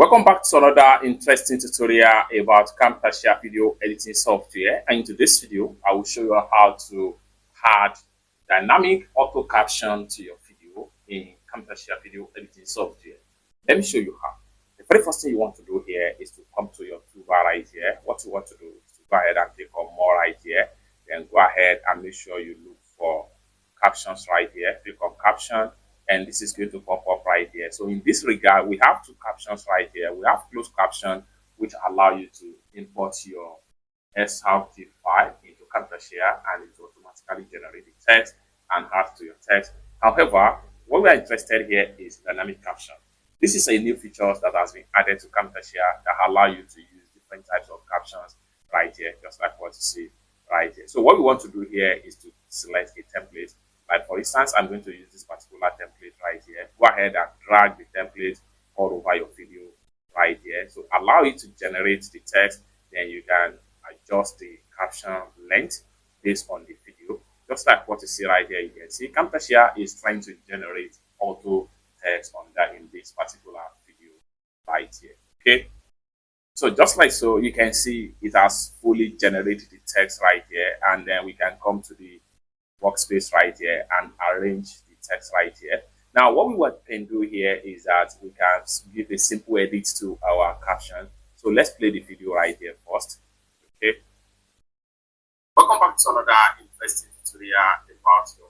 Welcome back to another interesting tutorial about Camtasia video editing software. And in today's video, I will show you how to add dynamic auto caption to your video in Camtasia video editing software. Let me show you how. The very first thing you want to do here is to come to your toolbar right here. What you want to do is to go ahead and click on more right here. Then go ahead and make sure you look for captions right here. Click on caption. And this is going to pop up right here. So in this regard, we have two captions right here. We have closed caption, which allow you to import your SRT file into Camtasia, and it will automatically generate the text and add to your text. However, what we are interested here is dynamic caption. This is a new feature that has been added to Camtasia that allow you to use different types of captions right here, just like what you see right here. So what we want to do here is to select a template. Like for instance, I'm going to use this particular template right here. Go ahead and drag the template all over your video right here. So allow it to generate the text. Then you can adjust the caption length based on the video. Just like what you see right here, you can see Camtasia is trying to generate auto text on that in this particular video right here. Okay. So just like so, you can see it has fully generated the text right here, and then we can come to the workspace right here and arrange the text right here. Now what we can do here is that we can give a simple edit to our caption. So let's play the video right here first. Okay. Welcome back to another interesting tutorial about your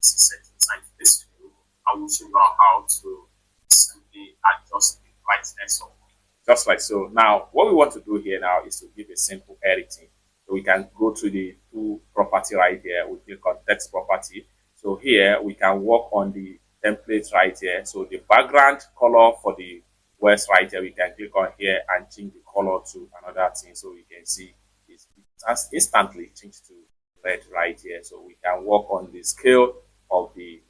settings. And in this video, I will show you how to simply adjust the brightness of it. Just like so. Now what we want to do here now is to give a simple editing. So we can go to the tool property right here. We click on text property. So here we can work on the template right here. So the background color for the words right here, we can click on here and change the color to another thing. So we can see it has instantly changed to red right here. So we can work on the scale of the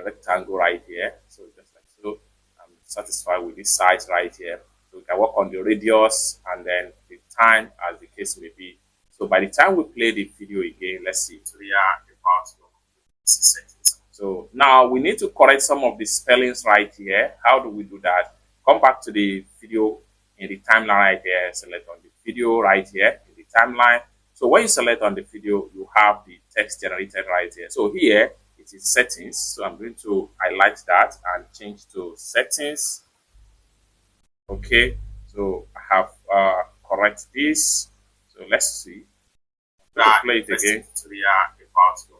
rectangle right here. So just like so, I'm satisfied with this size right here. So we can work on the radius and then the time, as the case may be. So by the time we play the video again, let's see tutorial about your settings. So now we need to correct some of the spellings right here. How do we do that? Come back to the video in the timeline right here. Select on the video right here in the timeline. So when you select on the video, you have the text generated right here. So here it is settings. So I'm going to highlight that and change to settings. Okay. So I have correct this. So let's see. Play it again. About your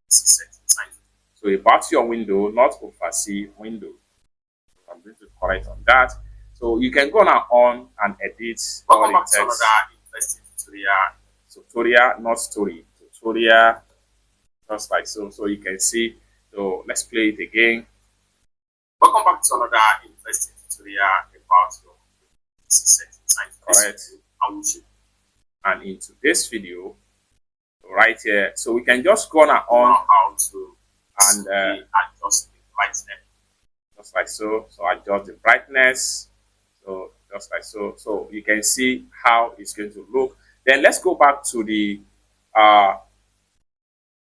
settings. So about your window, not oversee window. So I'm going to correct on that. So you can go now on and edit all the text. Another interesting tutorial, not story. Tutorial, just like so. So you can see. So let's play it again. Welcome back to another interesting tutorial about your settings. Correct. And in today's video, right here, so we can just go on how to and adjust the brightness, just like so. So adjust the brightness, so just like so. So you can see how it's going to look. Then let's go back to the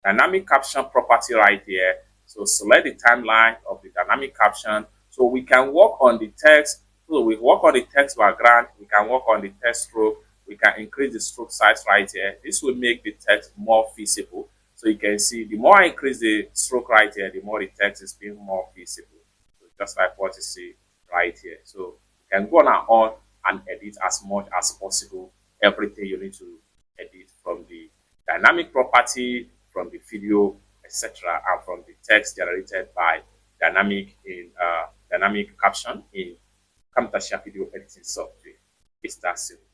dynamic caption property right here. So select the timeline of the dynamic caption. So we can work on the text. So we work on the text background. We can work on the text stroke. We can increase the stroke size right here. This will make the text more visible. So you can see the more I increase the stroke right here, the more the text is being more visible. So just like what you see right here. So you can go on and edit as much as possible. Everything you need to edit from the dynamic property, from the video, etc., and from the text generated by dynamic caption in Camtasia video editing software. It's that simple.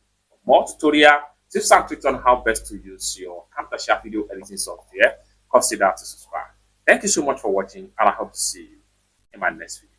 More tutorial, tips and tricks on how best to use your Camtasia video editing software, consider to subscribe. Thank you so much for watching, and I hope to see you in my next video.